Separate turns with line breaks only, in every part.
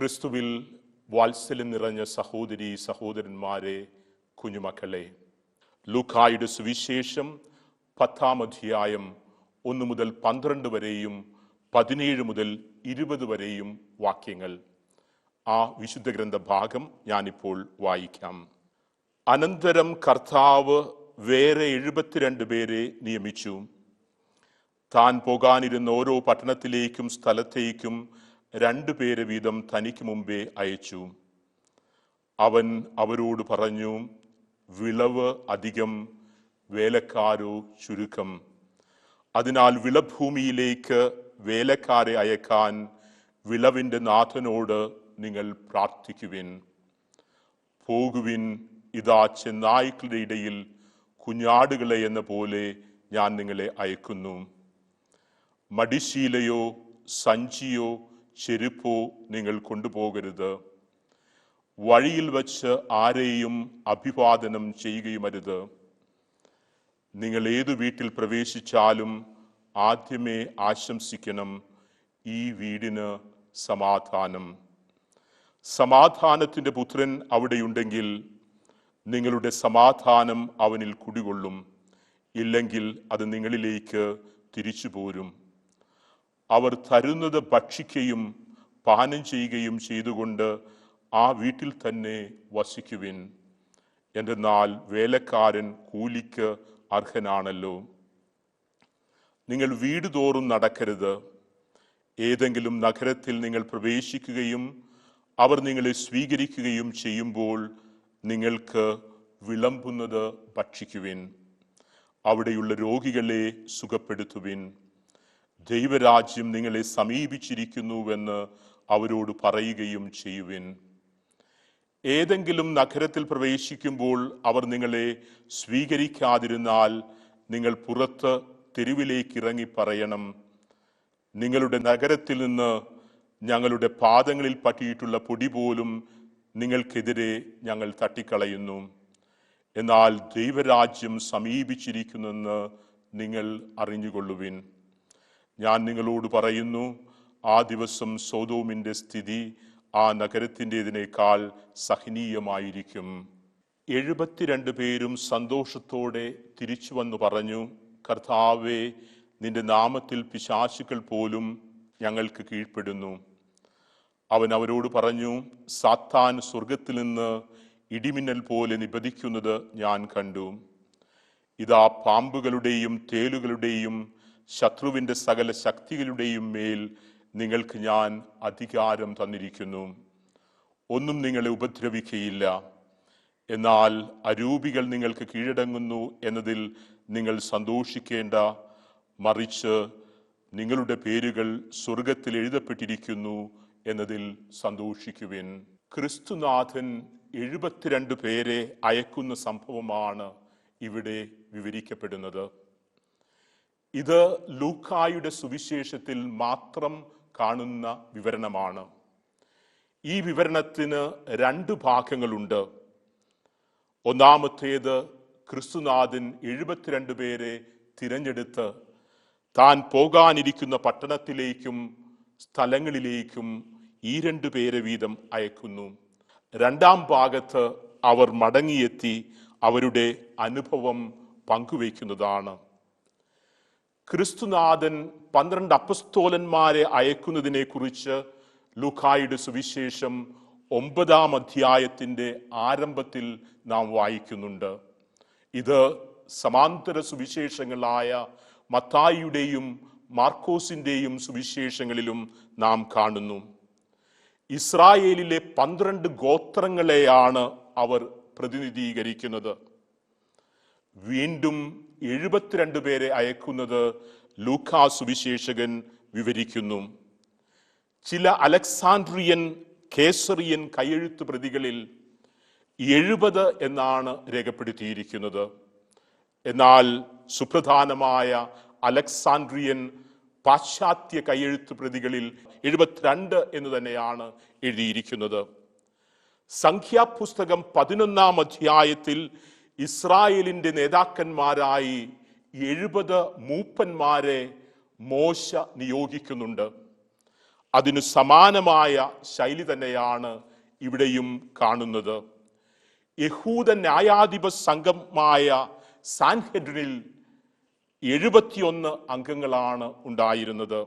ക്രിസ്തുവിൽ വാത്സല്യം നിറഞ്ഞ സഹോദരി സഹോദരന്മാരെ, കുഞ്ഞുമക്കളെ, ലൂക്കായുടെ സുവിശേഷം 10-ാം അധ്യായം 1 മുതൽ 12 വരെയും 17 മുതൽ 20 വരെയും വാക്യങ്ങൾ. ആ വിശുദ്ധ ഗ്രന്ഥ ഭാഗം ഞാനിപ്പോൾ വായിക്കാം. അനന്തരം കർത്താവ് വേറെ 72 പേരെ നിയമിച്ചു. താൻ പോകാനിരുന്ന ഓരോ പട്ടണത്തിലേക്കും സ്ഥലത്തേക്കും 2 പേരെ വീതം തനിക്ക് മുമ്പേ അയച്ചു. അവൻ അവരോട് പറഞ്ഞു, വിളവ് അധികം, വേലക്കാരോ ചുരുക്കം. അതിനാൽ വിളഭൂമിയിലേക്ക് വേലക്കാരെ അയക്കാൻ വിളവിൻ്റെ നാഥനോട് നിങ്ങൾ പ്രാർത്ഥിക്കുവിൻ. പോകുവിൻ, ഇതാ ചെന്നായ്ക്കളുടെ ഇടയിൽ കുഞ്ഞാടുകളെ എന്ന പോലെ ഞാൻ നിങ്ങളെ അയക്കുന്നു. മടിശീലയോ സഞ്ചിയോ ചെരുപ്പോ നിങ്ങൾ കൊണ്ടുപോകരുത്. വഴിയിൽ വച്ച് ആരെയും അഭിവാദനം ചെയ്യുകയുമരുത്. നിങ്ങൾ ഏതു വീട്ടിൽ പ്രവേശിച്ചാലും ആദ്യമേ ആശംസിക്കണം, ഈ വീടിന് സമാധാനം. സമാധാനത്തിൻ്റെ പുത്രൻ അവിടെയുണ്ടെങ്കിൽ നിങ്ങളുടെ സമാധാനം അവനിൽ കുടികൊള്ളും, ഇല്ലെങ്കിൽ അത് നിങ്ങളിലേക്ക് തിരിച്ചു പോരും. അവർ തരുന്നത് ഭക്ഷിക്കുകയും പാനം ചെയ്യുകയും ചെയ്തുകൊണ്ട് ആ വീട്ടിൽ തന്നെ വസിക്കുവിൻ. എന്തെന്നാൽ വേലക്കാരൻ കൂലിക്ക് അർഹനാണല്ലോ. നിങ്ങൾ വീട് തോറും നടക്കരുത്. ഏതെങ്കിലും നഗരത്തിൽ നിങ്ങൾ പ്രവേശിക്കുകയും അവർ നിങ്ങളെ സ്വീകരിക്കുകയും ചെയ്യുമ്പോൾ നിങ്ങൾക്ക് വിളമ്പുന്നത് ഭക്ഷിക്കുവിൻ. അവിടെയുള്ള രോഗികളെ സുഖപ്പെടുത്തുവിൻ. ദൈവരാജ്യം നിങ്ങളെ സമീപിച്ചിരിക്കുന്നുവെന്ന് അവരോട് പറയുകയും ചെയ്യുവിൻ. ഏതെങ്കിലും നഗരത്തിൽ പ്രവേശിക്കുമ്പോൾ അവർ നിങ്ങളെ സ്വീകരിക്കാതിരുന്നാൽ നിങ്ങൾ പുറത്ത് തെരുവിലേക്ക് ഇറങ്ങി പറയണം, നിങ്ങളുടെ നഗരത്തിൽ നിന്ന് ഞങ്ങളുടെ പാദങ്ങളിൽ പറ്റിയിട്ടുള്ള പൊടി പോലും നിങ്ങൾക്കെതിരെ ഞങ്ങൾ തട്ടിക്കളയുന്നു. എന്നാൽ ദൈവരാജ്യം സമീപിച്ചിരിക്കുന്നെന്ന് നിങ്ങൾ അറിഞ്ഞുകൊള്ളുവിൻ. ഞാൻ നിങ്ങളോട് പറയുന്നു, ആ ദിവസം സൊദോമിൻ്റെ സ്ഥിതി ആ നഗരത്തിൻ്റെതിനേക്കാൾ സഹനീയമായിരിക്കും. 72 പേരും സന്തോഷത്തോടെ തിരിച്ചു വന്നു പറഞ്ഞു, കർത്താവേ, നിന്റെ നാമത്തിൽ പിശാചുക്കൾ പോലും ഞങ്ങൾക്ക് കീഴ്പ്പെടുന്നു. അവൻ അവരോട് പറഞ്ഞു, സാത്താൻ സ്വർഗത്തിൽ നിന്ന് ഇടിമിന്നൽ പോലെ നിപതിക്കുന്നത് ഞാൻ കണ്ടു. ഇതാ പാമ്പുകളുടെയും തേലുകളുടെയും ശത്രുവിൻ്റെ സകല ശക്തികളുടെയും മേൽ നിങ്ങൾക്ക് ഞാൻ അധികാരം തന്നിരിക്കുന്നു. ഒന്നും നിങ്ങളെ ഉപദ്രവിക്കുകയില്ല. എന്നാൽ അരൂപികൾ നിങ്ങൾക്ക് കീഴടങ്ങുന്നു എന്നതിൽ നിങ്ങൾ സന്തോഷിക്കേണ്ട, മറിച്ച് നിങ്ങളുടെ പേരുകൾ സ്വർഗത്തിൽ എഴുതപ്പെട്ടിരിക്കുന്നു എന്നതിൽ സന്തോഷിക്കുവിൻ. ക്രിസ്തുനാഥൻ 72 പേരെ അയക്കുന്ന സംഭവമാണ് ഇവിടെ വിവരിക്കപ്പെടുന്നത്. ഇത് ലൂക്കായുടെ സുവിശേഷത്തിൽ മാത്രം കാണുന്ന വിവരണമാണ്. ഈ വിവരണത്തിന് 2 ഭാഗങ്ങളുണ്ട്. ഒന്നാമത്തേത്, ക്രിസ്തുനാഥൻ 72 പേരെ തിരഞ്ഞെടുത്ത് താൻ പോകാനിരിക്കുന്ന പട്ടണത്തിലേക്കും സ്ഥലങ്ങളിലേക്കും ഈ 2 പേരെ വീതം അയക്കുന്നു. 2-ാം ഭാഗത്ത് അവർ മടങ്ങിയെത്തി അവരുടെ അനുഭവം പങ്കുവയ്ക്കുന്നതാണ്. ക്രിസ്തുനാഥൻ 12 അപ്പസ്തോലന്മാരെ അയക്കുന്നതിനെ കുറിച്ച് ലൂക്കായുടെ സുവിശേഷം 9-ാം അധ്യായത്തിൻ്റെ ആരംഭത്തിൽ നാം വായിക്കുന്നുണ്ട്. ഇത് സമാന്തര സുവിശേഷങ്ങളായ മത്തായിയുടെയും മാർക്കോസിൻ്റെയും സുവിശേഷങ്ങളിലും നാം കാണുന്നു. ഇസ്രായേലിലെ 12 ഗോത്രങ്ങളെയാണ് അവർ പ്രതിനിധീകരിക്കുന്നത്. വീണ്ടും 72 പേരെ അയക്കുന്നത് ലൂക്കാ സുവിശേഷകൻ വിവരിക്കുന്നു. ചില അലക്സാൻഡ്രിയൻ കേസറിയൻ കയ്യെഴുത്ത് പ്രതികളിൽ 70 എന്നാണ് രേഖപ്പെടുത്തിയിരിക്കുന്നത്. എന്നാൽ സുപ്രധാനമായ അലക്സാൻഡ്രിയൻ പാശ്ചാത്യ കയ്യെഴുത്ത് പ്രതികളിൽ 72 എന്ന് തന്നെയാണ് എഴുതിയിരിക്കുന്നത്. സംഖ്യാപുസ്തകം 11-ാം അധ്യായത്തിൽ ഇസ്രായേലിന്റെ നേതാക്കന്മാരായി 70 മൂപ്പന്മാരെ മോശ നിയോഗിക്കുന്നുണ്ട്. അതിനു സമാനമായ ശൈലി തന്നെയാണ് ഇവിടെയും കാണുന്നത്. യഹൂദ ന്യായാധിപ സംഘമായ സാൻഹെഡ്രിനിൽ 71 അംഗങ്ങളാണ് ഉണ്ടായിരുന്നത്.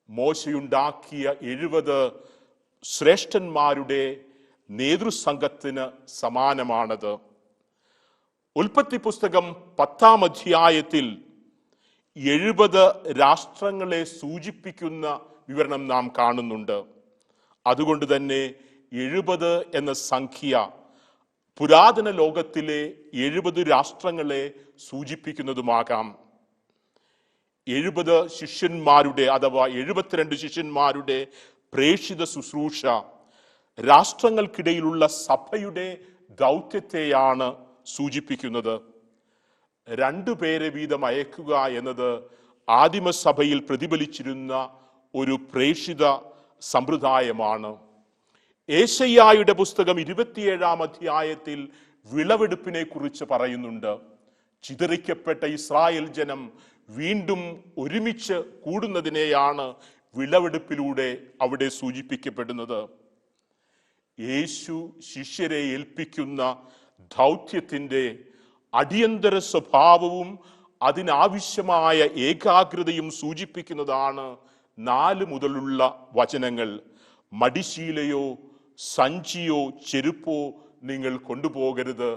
മോശയുണ്ടാക്കിയ 70 ശ്രേഷ്ഠന്മാരുടെ നേതൃസംഘത്തിന് സമാനമാണത്. ഉൽപ്പത്തി പുസ്തകം 10-ാം അധ്യായത്തിൽ 70 രാഷ്ട്രങ്ങളെ സൂചിപ്പിക്കുന്ന വിവരണം നാം കാണുന്നുണ്ട്. അതുകൊണ്ട് തന്നെ 70 എന്ന സംഖ്യ പുരാതന ലോകത്തിലെ 70 രാഷ്ട്രങ്ങളെ സൂചിപ്പിക്കുന്നതുമാകാം. 70 ശിഷ്യന്മാരുടെ അഥവാ 72 ശിഷ്യന്മാരുടെ പ്രേക്ഷിത ശുശ്രൂഷ രാഷ്ട്രങ്ങൾക്കിടയിലുള്ള സഭയുടെ ദൗത്യത്തെയാണ് സൂചിപ്പിക്കുന്നത്. 2 പേരെ വീതം അയക്കുക എന്നത് ആദിമസഭയിൽ പ്രതിഫലിച്ചിരുന്ന ഒരു പ്രേക്ഷിത സമ്പ്രദായമാണ്. ഏശയ്യായുടെ പുസ്തകം 27-ാം അധ്യായത്തിൽ വിളവെടുപ്പിനെ കുറിച്ച് പറയുന്നുണ്ട്. ചിതറിക്കപ്പെട്ട ഇസ്രായേൽ ജനം വീണ്ടും ഒരുമിച്ച് കൂടുന്നതിനെയാണ് വിളവെടുപ്പിലൂടെ അവിടെ സൂചിപ്പിക്കപ്പെടുന്നത്. യേശു ശിഷ്യരെ ഏൽപ്പിക്കുന്ന ദൗത്യത്തിൻ്റെ അടിയന്തര സ്വഭാവവും അതിനാവശ്യമായ ഏകാഗ്രതയും സൂചിപ്പിക്കുന്നതാണ് 4 മുതലുള്ള വചനങ്ങൾ. മടിശീലയോ സഞ്ചിയോ ചെരുപ്പോ നിങ്ങൾ കൊണ്ടുപോകരുത്,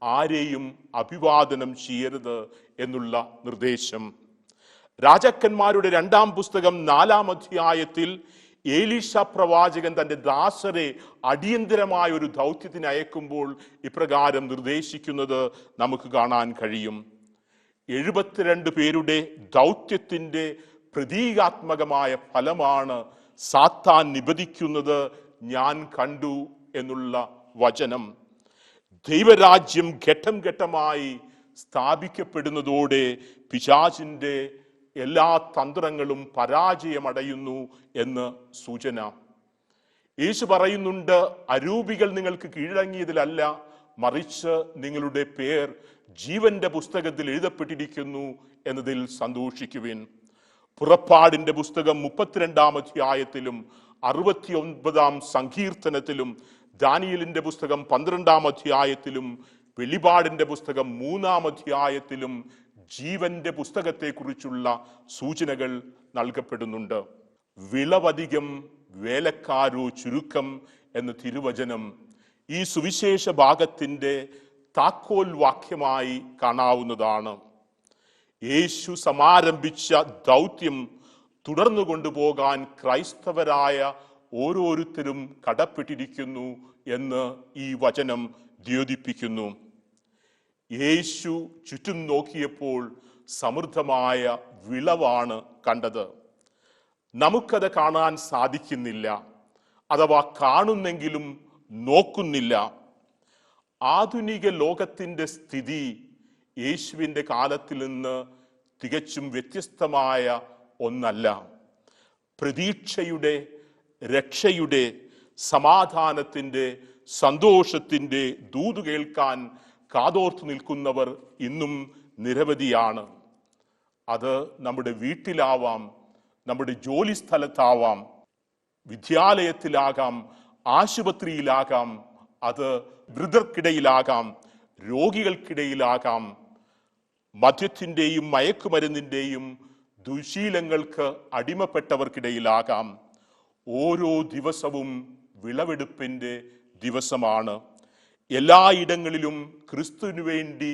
ആരെയും അഭിവാദനം ചെയ്യരുത് എന്നുള്ള നിർദ്ദേശം. രാജാക്കന്മാരുടെ 2-ാം പുസ്തകം 4-ാം അധ്യായത്തിൽ ഏലീശ പ്രവാചകൻ തൻ്റെ ദാസരെ അടിയന്തരമായ ഒരു ദൗത്യത്തിന് അയക്കുമ്പോൾ ഇപ്രകാരം നിർദ്ദേശിക്കുന്നത് നമുക്ക് കാണാൻ കഴിയും. 72 പേരുടെ ദൗത്യത്തിൻ്റെ പ്രതീകാത്മകമായ ഫലമാണ് സാത്താൻ നിബദിക്കുന്നത് ഞാൻ കണ്ടു എന്നുള്ള വചനം. ദൈവരാജ്യം ഘട്ടം ഘട്ടമായി സ്ഥാപിക്കപ്പെടുന്നതോടെ പിശാചിൻ്റെ എല്ലാ തന്ത്രങ്ങളും പരാജയമടയുന്നു എന്ന് സൂചന. യേശു പറയുന്നുണ്ട്, അരൂപികൾ നിങ്ങൾക്ക് കീഴടങ്ങിയതിലല്ല, മറിച്ച് നിങ്ങളുടെ പേർ ജീവന്റെ പുസ്തകത്തിൽ എഴുതപ്പെട്ടിരിക്കുന്നു എന്നതിൽ സന്തോഷിക്കുവിൻ. പുറപ്പാടിന്റെ പുസ്തകം 32-ാം അധ്യായത്തിലും 69-ാം സങ്കീർത്തനത്തിലും ദാനിയേലിന്റെ പുസ്തകം 12-ാം അധ്യായത്തിലും വെളിപാടിന്റെ പുസ്തകം 3-ാം അധ്യായത്തിലും ജീവന്റെ പുസ്തകത്തെക്കുറിച്ചുള്ള സൂചനകൾ നൽകപ്പെടുന്നുണ്ട്. വിളവധികം വേലക്കാരോ ചുരുക്കം എന്ന തിരുവചനം ഈ സുവിശേഷ ഭാഗത്തിൻ്റെ താക്കോൽ വാക്യമായി കാണാവുന്നതാണ്. യേശു സമാരംഭിച്ച ദൗത്യം തുടർന്നു കൊണ്ടുപോകാൻ ക്രൈസ്തവരായ ഓരോരുത്തരും കടപ്പെട്ടിരിക്കുന്നു എന്ന് ഈ വചനം ദ്യോതിപ്പിക്കുന്നു. യേശു ചുറ്റും നോക്കിയപ്പോൾ സമൃദ്ധമായ വിളവാണ് കണ്ടത്. നമുക്കത് കാണാൻ സാധിക്കുന്നില്ല, അഥവാ കാണുന്നെങ്കിലും നോക്കുന്നില്ല. ആധുനിക ലോകത്തിൻ്റെ സ്ഥിതി യേശുവിൻ്റെ കാലത്തിൽ നിന്ന് തികച്ചും വ്യത്യസ്തമായ ഒന്നല്ല. പ്രതീക്ഷയുടെ, രക്ഷയുടെ, സമാധാനത്തിൻ്റെ, സന്തോഷത്തിൻ്റെ ദൂത് കേൾക്കാൻ കാതോർത്തു നിൽക്കുന്നവർ ഇന്നും നിരവധിയാണ്. അത് നമ്മുടെ വീട്ടിലാവാം, നമ്മുടെ ജോലി സ്ഥലത്താവാം, വിദ്യാലയത്തിലാകാം, ആശുപത്രിയിലാകാം, അത് വൃദ്ധർക്കിടയിലാകാം, രോഗികൾക്കിടയിലാകാം, മദ്യത്തിൻ്റെയും മയക്കുമരുന്നിൻ്റെയും ദുശീലങ്ങൾക്ക് അടിമപ്പെട്ടവർക്കിടയിലാകാം. ഓരോ ദിവസവും വിളവെടുപ്പിൻ്റെ ദിവസമാണ്. എല്ലായിടങ്ങളിലും ക്രിസ്തുവിനു വേണ്ടി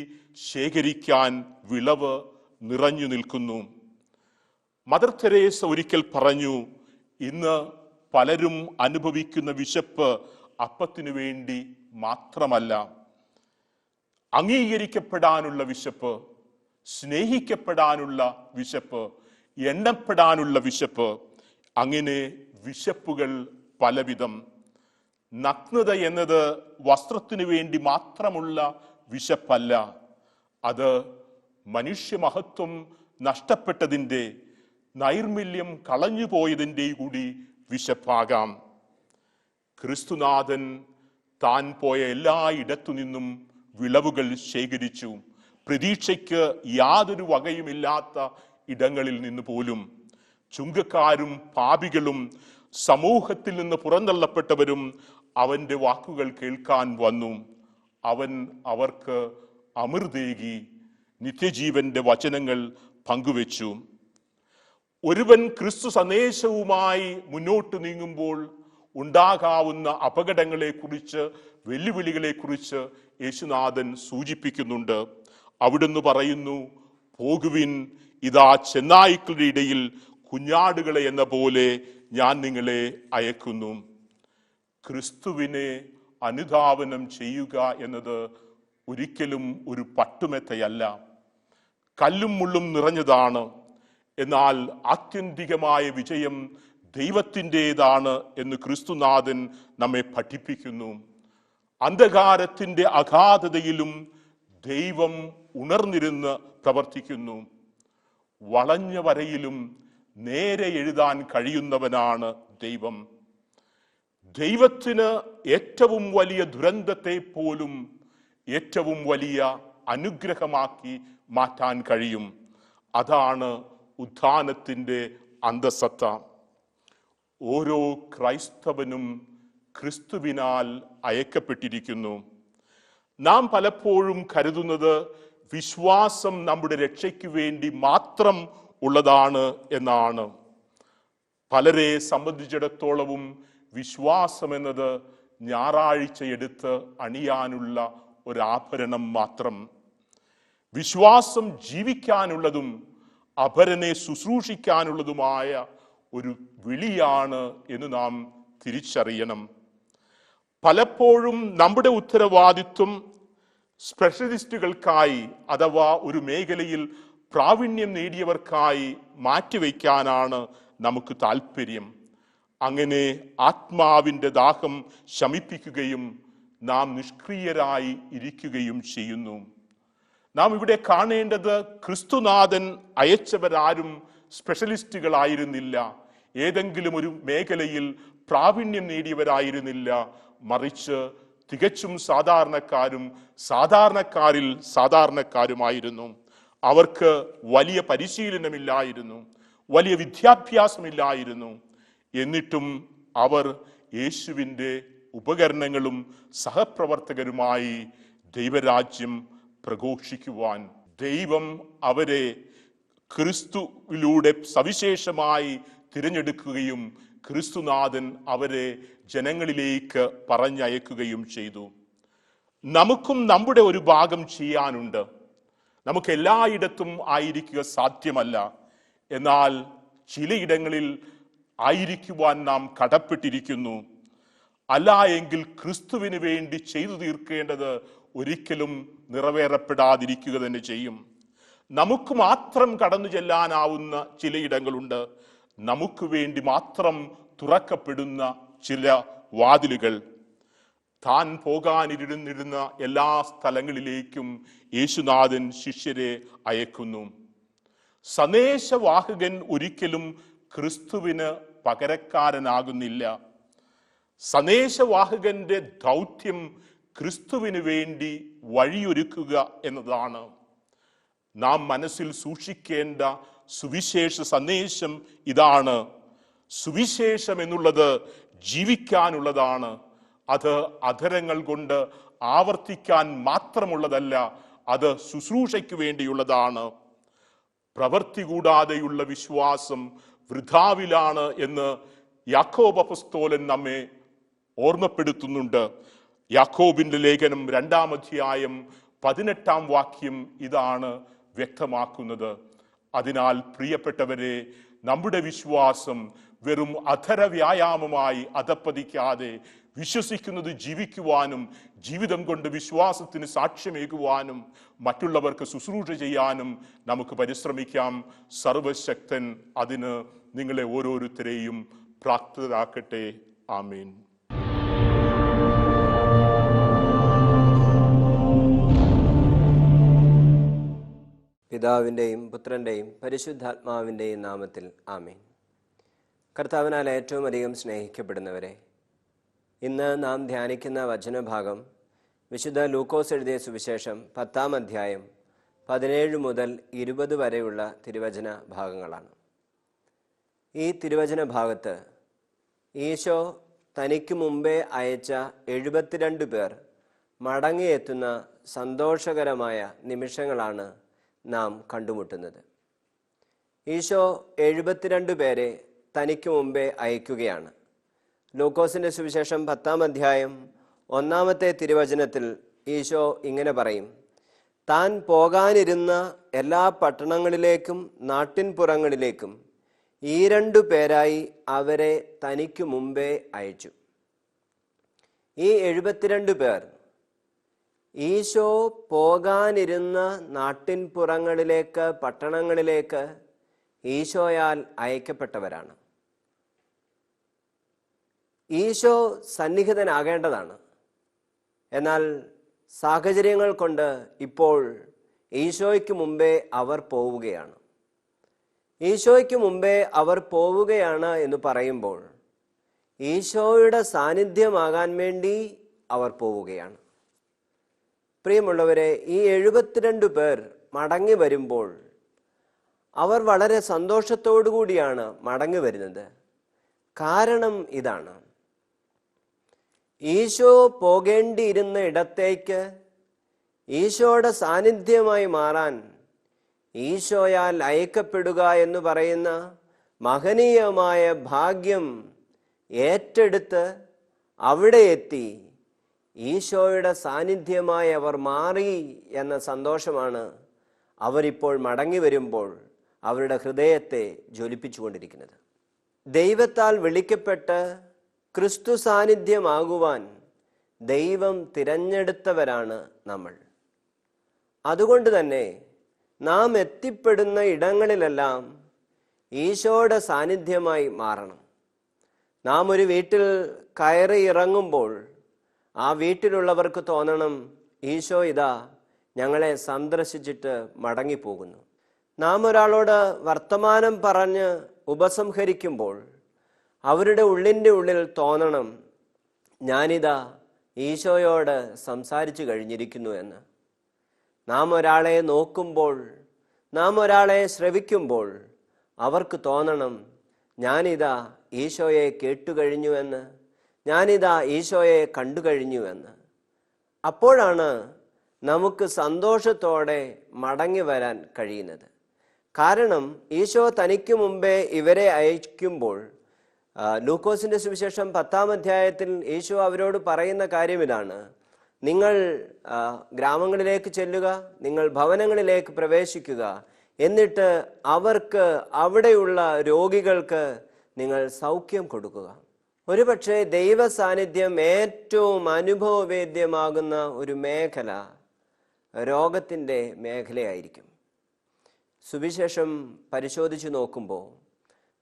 ശേഖരിക്കാൻ വിളവ് നിറഞ്ഞു നിൽക്കുന്നു. മദർ തെരേസ ഒരിക്കൽ പറഞ്ഞു, ഇന്ന് പലരും അനുഭവിക്കുന്ന വിശപ്പ് അപ്പത്തിനു വേണ്ടി മാത്രമല്ല, അംഗീകരിക്കപ്പെടാനുള്ള വിശപ്പ്, സ്നേഹിക്കപ്പെടാനുള്ള വിശപ്പ്, എണ്ണപ്പെടാനുള്ള വിശപ്പ്, അങ്ങനെ വിശപ്പുകൾ പലവിധം. നഗ്നത എന്നത് വസ്ത്രത്തിനു വേണ്ടി മാത്രമുള്ള വിശപ്പല്ല, അത് മനുഷ്യമഹത്വം നഷ്ടപ്പെട്ടതിൻ്റെ, നൈർമല്യം കളഞ്ഞുപോയതിൻ്റെ കൂടി വിശപ്പാകാം. ക്രിസ്തുനാഥൻ താൻ പോയ എല്ലായിടത്തു നിന്നും വിളവുകൾ ശേഖരിച്ചു. പ്രതീക്ഷയ്ക്ക് യാതൊരു വകയുമില്ലാത്ത ഇടങ്ങളിൽ നിന്ന് പോലും ചുങ്കക്കാരും പാപികളും സമൂഹത്തിൽ നിന്ന് പുറന്തള്ളപ്പെട്ടവരും അവന്റെ വാക്കുകൾ കേൾക്കാൻ വന്നു. അവൻ അവർക്ക് അമൃതേകി നിത്യജീവന്റെ വചനങ്ങൾ പങ്കുവെച്ചു. ഒരുവൻ ക്രിസ്തു സന്ദേശവുമായി മുന്നോട്ട് നീങ്ങുമ്പോൾ ഉണ്ടാകാവുന്ന അപകടങ്ങളെക്കുറിച്ച്, വെല്ലുവിളികളെക്കുറിച്ച് യേശുനാഥൻ സൂചിപ്പിക്കുന്നുണ്ട്. അവിടുന്ന് പറയുന്നു, പോകുവിൻ, ഇതാ ചെന്നായ്ക്കളുടെ ഇടയിൽ കുഞ്ഞാടുകളെ എന്ന പോലെ ഞാൻ നിങ്ങളെ അയക്കുന്നു. ക്രിസ്തുവിനെ അനുധാവനം ചെയ്യുക എന്നത് ഒരിക്കലും ഒരു പട്ടുമെത്തയല്ല, കല്ലും മുള്ളും നിറഞ്ഞതാണ്. എന്നാൽ ആത്യന്തികമായ വിജയം ദൈവത്തിൻ്റെതാണ് എന്ന് ക്രിസ്തുനാഥൻ നമ്മെ പഠിപ്പിക്കുന്നു. അന്ധകാരത്തിൻ്റെ അഗാധതയിലും ദൈവം ഉണർന്നിരുന്ന് പ്രവർത്തിക്കുന്നു. വളഞ്ഞ വരയിലും നേരെ എഴുതാൻ കഴിയുന്നവനാണ് ദൈവം. ദൈവത്തിന് ഏറ്റവും വലിയ ദുരന്തത്തെ പോലും ഏറ്റവും വലിയ അനുഗ്രഹമാക്കി മാറ്റാൻ കഴിയും. അതാണ് ഉത്ഥാനത്തിൻ്റെ അന്തസത്ത. ഓരോ ക്രൈസ്തവനും ക്രിസ്തുവിനാൽ അയക്കപ്പെട്ടിരിക്കുന്നു. നാം പലപ്പോഴും കരുതുന്നത് വിശ്വാസം നമ്മുടെ രക്ഷയ്ക്ക് വേണ്ടി മാത്രം ഉള്ളതാണ് എന്നാണ്. പലരെ സംബന്ധിച്ചിടത്തോളവും വിശ്വാസം എന്നത് ഞായറാഴ്ച എടുത്ത് അണിയാനുള്ള ഒരാഭരണം മാത്രം. വിശ്വാസം ജീവിക്കാനുള്ളതും അപരനെ ശുശ്രൂഷിക്കാനുള്ളതുമായ ഒരു വിളിയാണ് എന്ന് നാം തിരിച്ചറിയണം. പലപ്പോഴും നമ്മുടെ ഉത്തരവാദിത്വം സ്പെഷ്യലിസ്റ്റുകൾക്കായി അഥവാ ഒരു മേഖലയിൽ പ്രാവീണ്യം നേടിയവർക്കായി മാറ്റിവെക്കാനാണ് നമുക്ക് താല്പര്യം. അങ്ങനെ ആത്മാവിൻ്റെ ദാഹം ശമിപ്പിക്കുകയും നാം നിഷ്ക്രിയരായി ഇരിക്കുകയും ചെയ്യുന്നു. നാം ഇവിടെ കാണേണ്ടത് ക്രിസ്തുനാഥൻ അയച്ചവരാരും സ്പെഷ്യലിസ്റ്റുകളായിരുന്നില്ല, ഏതെങ്കിലും ഒരു മേഖലയിൽ പ്രാവീണ്യം നേടിയവരായിരുന്നില്ല. മറിച്ച് തികച്ചും സാധാരണക്കാരും സാധാരണക്കാരിൽ സാധാരണക്കാരുമായിരുന്നു. അവർക്ക് വലിയ പരിശീലനമില്ലായിരുന്നു, വലിയ വിദ്യാഭ്യാസമില്ലായിരുന്നു. എന്നിട്ടും അവർ യേശുവിൻ്റെ ഉപകരണങ്ങളും സഹപ്രവർത്തകരുമായി ദൈവരാജ്യം പ്രഘോഷിക്കുവാൻ ദൈവം അവരെ ക്രിസ്തുവിലൂടെ സവിശേഷമായി തിരഞ്ഞെടുക്കുകയും ക്രിസ്തുനാഥൻ അവരെ ജനങ്ങളിലേക്ക് പറഞ്ഞയക്കുകയും ചെയ്തു. നമുക്കും നമ്മുടെ ഒരു ഭാഗം ചെയ്യാനുണ്ട്. നമുക്ക് എല്ലായിടത്തും ആയിരിക്കുക സാധ്യമല്ല. എന്നാൽ ചിലയിടങ്ങളിൽ ആയിരിക്കുവാൻ നാം കടപ്പെട്ടിരിക്കുന്നു. അല്ല എങ്കിൽ ക്രിസ്തുവിന് വേണ്ടി ചെയ്തു തീർക്കേണ്ടത് ഒരിക്കലും നിറവേറപ്പെടാതിരിക്കുക തന്നെ ചെയ്യും. നമുക്ക് മാത്രം കടന്നു ചെല്ലാനാവുന്ന ചിലയിടങ്ങളുണ്ട്. നമുക്ക് വേണ്ടി മാത്രം തുറക്കപ്പെടുന്ന ചില വാതിലുകൾ. താൻ പോകാനിരുന്നിരുന്ന എല്ലാ സ്ഥലങ്ങളിലേക്കും യേശുനാഥൻ ശിഷ്യരെ അയക്കുന്നു. സന്ദേശവാഹകൻ ഒരിക്കലും ക്രിസ്തുവിന് പകരക്കാരനാകുന്നില്ല. സന്ദേശവാഹകന്റെ ദൗത്യം ക്രിസ്തുവിന് വേണ്ടി വഴിയൊരുക്കുക എന്നതാണ്. നാം മനസ്സിൽ സൂക്ഷിക്കേണ്ട സുവിശേഷ സന്ദേശം ഇതാണ്. സുവിശേഷം എന്നുള്ളത് ജീവിക്കാനുള്ളതാണ്. അത് അധരങ്ങൾ കൊണ്ട് ആവർത്തിക്കാൻ മാത്രമുള്ളതല്ല, അത് ശുശ്രൂഷയ്ക്ക് വേണ്ടിയുള്ളതാണ്. പ്രവൃത്തി കൂടാതെയുള്ള വിശ്വാസം വൃഥാവിലാണ് എന്ന് യാക്കോബ് അപ്പോസ്തലൻ നമ്മെ ഓർമ്മപ്പെടുത്തുന്നുണ്ട്. യാക്കോബിന്റെ ലേഖനം 2-ാം അധ്യായം 18-ാം വാക്യം ഇതാണ് വ്യക്തമാക്കുന്നത്. അതിനാൽ പ്രിയപ്പെട്ടവരെ, നമ്മുടെ വിശ്വാസം വെറും അധര വ്യായാമമായി അധപ്പതിക്കാതെ വിശ്വസിക്കുന്നത് ജീവിക്കുവാനും ജീവിതം കൊണ്ട് വിശ്വാസത്തിന് സാക്ഷ്യമേകുവാനും മറ്റുള്ളവർക്ക് ശുശ്രൂഷ ചെയ്യാനും നമുക്ക് പരിശ്രമിക്കാം. സർവശക്തൻ അതിന് നിങ്ങളെ ഓരോരുത്തരെയും പ്രാപ്തരാക്കട്ടെ. ആമേൻ.
പിതാവിൻ്റെയും പുത്രൻ്റെയും പരിശുദ്ധാത്മാവിൻ്റെയും നാമത്തിൽ ആമേൻ. കർത്താവിനാൽ ഏറ്റവും അധികം സ്നേഹിക്കപ്പെടുന്നവരെ, ഇന്ന് നാം ധ്യാനിക്കുന്ന വചനഭാഗം വിശുദ്ധ ലൂക്കോസ് എഴുതിയ സുവിശേഷം 10-ാം അധ്യായം 17 മുതൽ 20 വരെയുള്ള തിരുവചന ഭാഗങ്ങളാണ്. ഈ തിരുവചന ഭാഗത്ത് ഈശോ തനിക്ക് മുമ്പേ അയച്ച 72 പേർ മടങ്ങിയെത്തുന്ന സന്തോഷകരമായ നിമിഷങ്ങളാണ് നാം കണ്ടുമുട്ടുന്നത്. ഈശോ 72 പേരെ തനിക്ക് മുമ്പേ അയക്കുകയാണ്. ലൂക്കോസിൻ്റെ സുവിശേഷം 10-ാം അധ്യായം 1-ാമത്തെ തിരുവചനത്തിൽ ഈശോ ഇങ്ങനെ പറയും: താൻ പോകാനിരുന്ന എല്ലാ പട്ടണങ്ങളിലേക്കും നാട്ടിൻപുറങ്ങളിലേക്കും ഈ 2 പേരായി അവരെ തനിക്ക് മുമ്പേ അയച്ചു. ഈ 72 പേർ ഈശോ പോകാനിരുന്ന നാട്ടിൻപുറങ്ങളിലേക്ക്, പട്ടണങ്ങളിലേക്ക് ഈശോയാൽ അയക്കപ്പെട്ടവരാണ്. ഈശോ സന്നിഹിതനാകേണ്ടതാണ്. എന്നാൽ സാഹചര്യങ്ങൾ കൊണ്ട് ഇപ്പോൾ ഈശോയ്ക്ക് മുമ്പേ അവർ പോവുകയാണ്. ഈശോയ്ക്ക് മുമ്പേ അവർ പോവുകയാണ് എന്ന് പറയുമ്പോൾ ഈശോയുടെ സാന്നിധ്യമാകാൻ വേണ്ടി അവർ പോവുകയാണ്. പ്രിയമുള്ളവരെ, ഈ 72 പേർ മടങ്ങി വരുമ്പോൾ അവർ വളരെ സന്തോഷത്തോടു കൂടിയാണ് മടങ്ങി വരുന്നത്. കാരണം ഇതാണ്: ഈശോ പോകേണ്ടിയിരുന്ന ഇടത്തേക്ക് ഈശോയുടെ സാന്നിധ്യമായി മാറാൻ ഈശോയാൽ അയക്കപ്പെടുക എന്ന് പറയുന്ന മഹനീയമായ ഭാഗ്യം ഏറ്റെടുത്ത് അവിടെ എത്തി ഈശോയുടെ സാന്നിധ്യമായി അവർ മാറി എന്ന സന്തോഷമാണ് അവരിപ്പോൾ മടങ്ങി വരുമ്പോൾ അവരുടെ ഹൃദയത്തെ ജ്വലിപ്പിച്ചുകൊണ്ടിരിക്കുന്നത്. ദൈവത്താൽ വിളിക്കപ്പെട്ട് ക്രിസ്തു സാന്നിധ്യമാകുവാൻ ദൈവം തിരഞ്ഞെടുത്തവരാണ് നമ്മൾ. അതുകൊണ്ട് തന്നെ നാം എത്തിപ്പെടുന്ന ഇടങ്ങളിലെല്ലാം ഈശോയുടെ സാന്നിധ്യമായി മാറണം. നാം ഒരു വീട്ടിൽ കയറി ഇറങ്ങുമ്പോൾ ആ വീട്ടിലുള്ളവർക്ക് തോന്നണം, ഈശോ ഇതാ ഞങ്ങളെ സന്ദർശിച്ചിട്ട് മടങ്ങിപ്പോകുന്നു. നാം ഒരാളോട് വർത്തമാനം പറഞ്ഞ് ഉപസംഹരിക്കുമ്പോൾ അവരുടെ ഉള്ളിൻ്റെ ഉള്ളിൽ തോന്നണം, ഞാനിതാ ഈശോയോട് സംസാരിച്ചു കഴിഞ്ഞിരിക്കുന്നു എന്ന്. നാം ഒരാളെ നോക്കുമ്പോൾ, നാം ഒരാളെ ശ്രവിക്കുമ്പോൾ അവർക്ക് തോന്നണം, ഞാനിതാ ഈശോയെ കേട്ടുകഴിഞ്ഞു എന്ന്, ഞാനിതാ ഈശോയെ കണ്ടു കഴിഞ്ഞു എന്ന്. അപ്പോഴാണ് നമുക്ക് സന്തോഷത്തോടെ മടങ്ങി വരാൻ കഴിയുന്നത്. കാരണം ഈശോ തനിക്ക് മുമ്പേ ഇവരെ അയക്കുമ്പോൾ ലൂക്കോസിൻ്റെ സുവിശേഷം 10-ാം അധ്യായത്തിൽ ഈശോ അവരോട് പറയുന്ന കാര്യം ഇതാണ്: നിങ്ങൾ ഗ്രാമങ്ങളിലേക്ക് ചെല്ലുക, നിങ്ങൾ ഭവനങ്ങളിലേക്ക് പ്രവേശിക്കുക, എന്നിട്ട് അവർക്ക്, അവിടെയുള്ള രോഗികൾക്ക് നിങ്ങൾ സൗഖ്യം കൊടുക്കുക. ഒരുപക്ഷെ ദൈവ സാന്നിധ്യം ഏറ്റവും അനുഭവവേദ്യമാകുന്ന ഒരു മേഖല രോഗത്തിൻ്റെ മേഖലയായിരിക്കും. സുവിശേഷം പരിശോധിച്ച് നോക്കുമ്പോൾ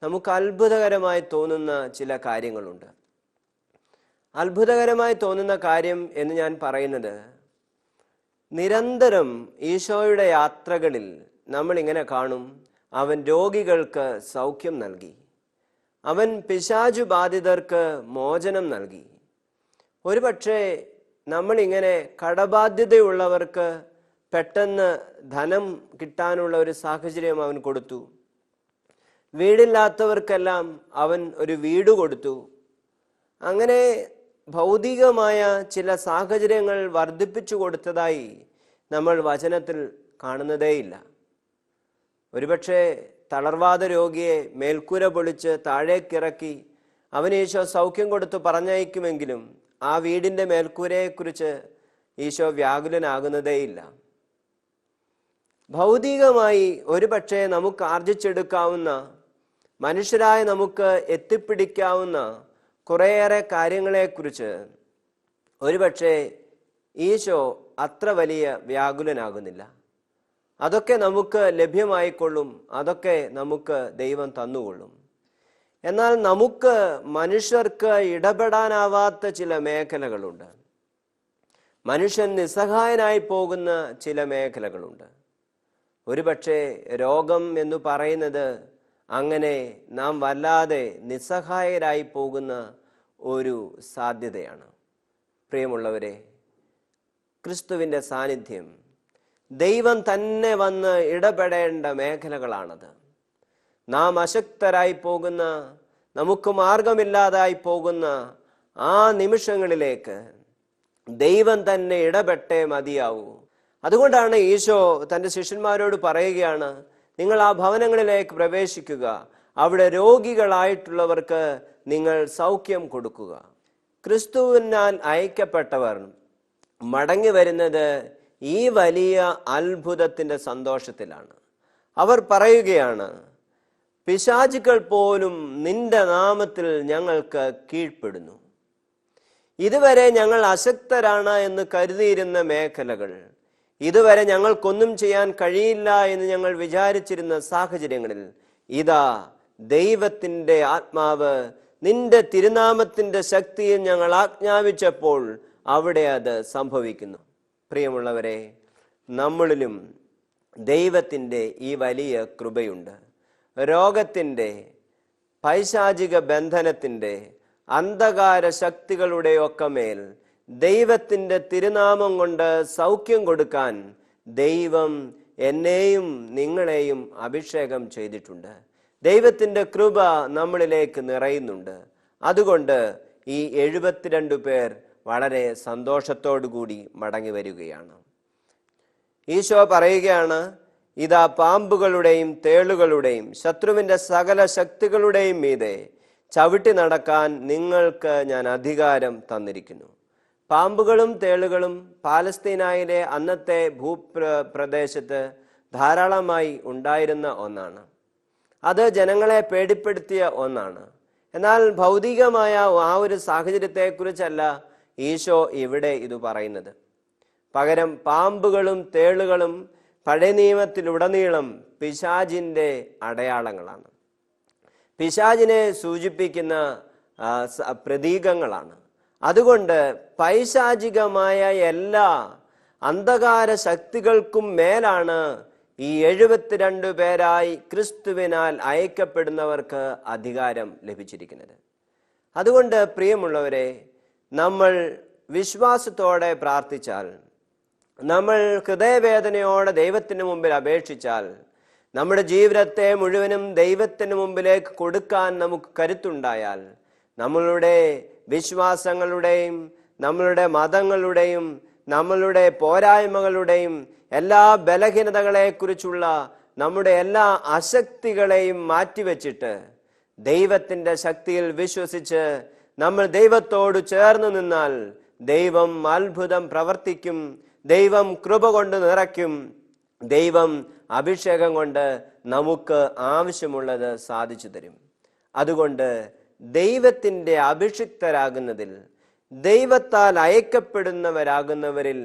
നമുക്ക് അത്ഭുതകരമായി തോന്നുന്ന ചില കാര്യങ്ങളുണ്ട്. അത്ഭുതകരമായി തോന്നുന്ന കാര്യം എന്ന് ഞാൻ പറയുന്നത്, നിരന്തരം ഈശോയുടെ യാത്രകളിൽ നമ്മളിങ്ങനെ കാണും, അവൻ രോഗികൾക്ക് സൗഖ്യം നൽകി, അവൻ പിശാചു ബാധിതർക്ക് മോചനം നൽകി. ഒരുപക്ഷെ നമ്മളിങ്ങനെ കടബാധ്യതയുള്ളവർക്ക് പെട്ടെന്ന് ധനം കിട്ടാനുള്ള ഒരു സാഹചര്യം അവൻ കൊടുത്തു. വീടില്ലാത്തവർക്കെല്ലാം അവൻ ഒരു വീട് കൊടുത്തു. അങ്ങനെ ഭൗതികമായ ചില സാഹചര്യങ്ങൾ വർദ്ധിപ്പിച്ചു കൊടുത്തതായി നമ്മൾ വചനത്തിൽ കാണുന്നതേയില്ല. ഒരുപക്ഷെ തളർവാദ രോഗിയെ മേൽക്കൂര പൊളിച്ച് താഴേക്കിറക്കി അവന് ഈശോ സൗഖ്യം കൊടുത്തു പറഞ്ഞയക്കുമെങ്കിലും ആ വീടിൻ്റെ മേൽക്കൂരയെക്കുറിച്ച് ഈശോ വ്യാകുലനാകുന്നതേയില്ല. ഭൗതികമായി ഒരുപക്ഷെ നമുക്ക് ആർജിച്ചെടുക്കാവുന്ന, മനുഷ്യരായ നമുക്ക് എത്തിപ്പിടിക്കാവുന്ന കുറേയേറെ കാര്യങ്ങളെക്കുറിച്ച് ഒരുപക്ഷെ ഈശോ അത്ര വലിയ വ്യാകുലനാകുന്നില്ല. അതൊക്കെ നമുക്ക് ലഭ്യമായിക്കൊള്ളും, അതൊക്കെ നമുക്ക് ദൈവം തന്നുകൊള്ളും. എന്നാൽ നമുക്ക് മനുഷ്യർക്ക് ഇടപെടാനാവാത്ത ചില മേഖലകളുണ്ട്. മനുഷ്യൻ നിസ്സഹായനായി പോകുന്ന ചില മേഖലകളുണ്ട്. ഒരുപക്ഷെ രോഗം എന്ന് പറയുന്നത് അങ്ങനെ നാം വല്ലാതെ നിസ്സഹായരായി പോകുന്ന ഒരു സാധ്യതയാണ്. പ്രിയമുള്ളവരെ, ക്രിസ്തുവിൻ്റെ സാന്നിധ്യം, ദൈവം തന്നെ വന്ന് ഇടപെടേണ്ട മേഖലകളാണത്. നാം അശക്തരായി പോകുന്ന, നമുക്ക് മാർഗമില്ലാതായി പോകുന്ന ആ നിമിഷങ്ങളിലേക്ക് ദൈവം തന്നെ ഇടപെട്ടേ മതിയാവൂ. അതുകൊണ്ടാണ് ഈശോ തൻ്റെ ശിഷ്യന്മാരോട് പറയുകയാണ്, നിങ്ങൾ ആ ഭവനങ്ങളിലേക്ക് പ്രവേശിക്കുക, അവിടെ രോഗികളായിട്ടുള്ളവർക്ക് നിങ്ങൾ സൗഖ്യം കൊടുക്കുക. ക്രിസ്തുവിനാൽ അയക്കപ്പെട്ടവർ മടങ്ങി വരുന്നത് ഈ വലിയ അത്ഭുതത്തിൻ്റെ സന്തോഷത്തിലാണ്. അവർ പറയുകയാണ്, പിശാചുക്കൾ പോലും നിന്റെ നാമത്തിൽ ഞങ്ങൾക്ക് കീഴ്പ്പെടുന്നു. ഇതുവരെ ഞങ്ങൾ അശക്തരാണ് എന്ന് കരുതിയിരുന്ന മേഖലകൾ, ഇതുവരെ ഞങ്ങൾക്കൊന്നും ചെയ്യാൻ കഴിയില്ല എന്ന് ഞങ്ങൾ വിചാരിച്ചിരുന്ന സാഹചര്യങ്ങളിൽ ഇതാ ദൈവത്തിൻ്റെ ആത്മാവ് നിന്റെ തിരുനാമത്തിൻ്റെ ശക്തിയിൽ ഞങ്ങൾ ആജ്ഞാപിച്ചപ്പോൾ അവിടെ അത് സംഭവിക്കുന്നു. പ്രിയമുള്ളവരെ, നമ്മളിലും ദൈവത്തിൻ്റെ ഈ വലിയ കൃപയുണ്ട്. രോഗത്തിൻ്റെ, പൈശാചിക ബന്ധനത്തിൻ്റെ, അന്ധകാര ശക്തികളുടെ ഒക്കെ മേൽ ദൈവത്തിൻ്റെ തിരുനാമം കൊണ്ട് സൗഖ്യം കൊടുക്കാൻ ദൈവം എന്നെയും നിങ്ങളെയും അഭിഷേകം ചെയ്തിട്ടുണ്ട്. ദൈവത്തിൻ്റെ കൃപ നമ്മളിലേക്ക് നിറയുന്നുണ്ട്. അതുകൊണ്ട് ഈ 72 പേർ വളരെ സന്തോഷത്തോടു കൂടി മടങ്ങി വരികയാണ്. ഈശോ പറയുകയാണ്, ഇതാ പാമ്പുകളുടെയും തേളുകളുടെയും ശത്രുവിൻ്റെ സകല ശക്തികളുടെയും മീതെ ചവിട്ടി നടക്കാൻ നിങ്ങൾക്ക് ഞാൻ അധികാരം തന്നിരിക്കുന്നു. പാമ്പുകളും തേളുകളും പാലസ്തീനായിലെ അന്നത്തെ ഭൂപ്രദേശത്ത് ധാരാളമായി ഉണ്ടായിരുന്ന ഒന്നാണ്. അത് ജനങ്ങളെ പേടിപ്പെടുത്തിയ ഒന്നാണ്. എന്നാൽ ഭൗതികമായ ആ ഒരു സാഹചര്യത്തെക്കുറിച്ചല്ല ഈശോ ഇവിടെ ഇത് പറയുന്നത്. പകരം പാമ്പുകളും തേളുകളും പഴയ നിയമത്തിലുടനീളം പിശാചിൻ്റെ അടയാളങ്ങളാണ്, പിശാചിനെ സൂചിപ്പിക്കുന്ന പ്രതീകങ്ങളാണ്. അതുകൊണ്ട് പൈശാചികമായ എല്ലാ അന്ധകാര ശക്തികൾക്കും മേലാണ് ഈ 72 പേരായി ക്രിസ്തുവിനാൽ അയക്കപ്പെടുന്നവർക്ക് അധികാരം ലഭിച്ചിരിക്കുന്നത്. അതുകൊണ്ട് പ്രിയമുള്ളവരെ, നമ്മൾ വിശ്വാസത്തോടെ പ്രാർത്ഥിച്ചാൽ, നമ്മൾ ഹൃദയവേദനയോടെ ദൈവത്തിന് മുമ്പിൽ അപേക്ഷിച്ചാൽ, നമ്മുടെ ജീവിതത്തെ മുഴുവനും ദൈവത്തിന് മുമ്പിലേക്ക് കൊടുക്കാൻ നമുക്ക് കരുത്തുണ്ടായാൽ, നമ്മളുടെ വിശ്വാസങ്ങളുടെയും നമ്മളുടെ മതങ്ങളുടെയും നമ്മളുടെ പോരായ്മകളുടെയും എല്ലാ ബലഹീനതകളെക്കുറിച്ചുള്ള നമ്മുടെ എല്ലാ അശക്തികളെയും മാറ്റിവെച്ചിട്ട് ദൈവത്തിൻ്റെ ശക്തിയിൽ വിശ്വസിച്ച് നമ്മൾ ദൈവത്തോട് ചേർന്ന് നിന്നാൽ ദൈവം അത്ഭുതം പ്രവർത്തിക്കും, ദൈവം കൃപ കൊണ്ട് നിറയ്ക്കും, ദൈവം അഭിഷേകം കൊണ്ട് നമുക്ക് ആവശ്യമുള്ളത് സാധിച്ചു തരും. അതുകൊണ്ട് ദൈവത്തിൻ്റെ അഭിഷിക്തരാകുന്നതിൽ, ദൈവത്താൽ അയക്കപ്പെടുന്നവരാകുന്നവരിൽ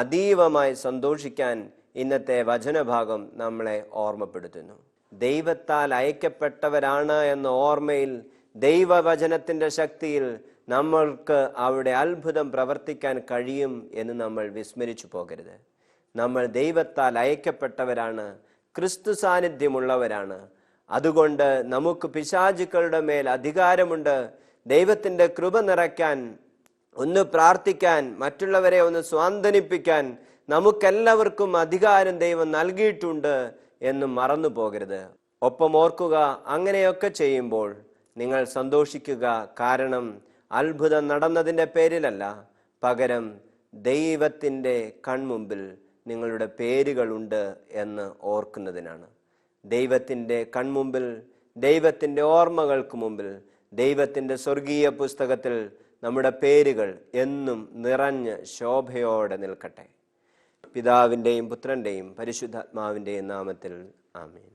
അതീവമായി സന്തോഷിക്കാൻ ഇന്നത്തെ വചനഭാഗം നമ്മളെ ഓർമ്മപ്പെടുത്തുന്നു. ദൈവത്താൽ അയക്കപ്പെട്ടവരാണ് എന്ന ഓർമ്മയിൽ, ദൈവവചനത്തിൻ്റെ ശക്തിയിൽ നമ്മൾക്ക് അവിടെ അത്ഭുതം പ്രവർത്തിക്കാൻ കഴിയും എന്ന് നമ്മൾ വിസ്മരിച്ചു പോകരുത്. നമ്മൾ ദൈവത്താൽ അയക്കപ്പെട്ടവരാണ്, ക്രിസ്തു സാന്നിധ്യമുള്ളവരാണ്. അതുകൊണ്ട് നമുക്ക് പിശാചുക്കളുടെ മേൽ അധികാരമുണ്ട്. ദൈവത്തിൻ്റെ കൃപ നിറയ്ക്കാൻ, ഒന്ന് പ്രാർത്ഥിക്കാൻ, മറ്റുള്ളവരെ ഒന്ന് സ്വാന്തനിപ്പിക്കാൻ നമുക്കെല്ലാവർക്കും അധികാരം ദൈവം നൽകിയിട്ടുണ്ട് എന്ന് മറന്നു പോകരുത്. ഒപ്പം ഓർക്കുക, അങ്ങനെയൊക്കെ ചെയ്യുമ്പോൾ നിങ്ങൾ സന്തോഷിക്കുക. കാരണം അത്ഭുതം നടന്നതിൻ്റെ പേരിലല്ല, പകരം ദൈവത്തിൻ്റെ കൺമുമ്പിൽ നിങ്ങളുടെ പേരുകളുണ്ട് എന്ന് ഓർക്കുന്നതിനാണ്. ദൈവത്തിൻ്റെ കൺമുമ്പിൽ, ദൈവത്തിൻ്റെ ഓർമ്മകൾക്ക് മുമ്പിൽ, ദൈവത്തിൻ്റെ സ്വർഗീയ പുസ്തകത്തിൽ നമ്മുടെ പേരുകൾ എന്നും നിറഞ്ഞ് ശോഭയോടെ നിൽക്കട്ടെ. പിതാവിൻ്റെയും പുത്രൻ്റെയും പരിശുദ്ധാത്മാവിൻ്റെയും നാമത്തിൽ ആമേൻ.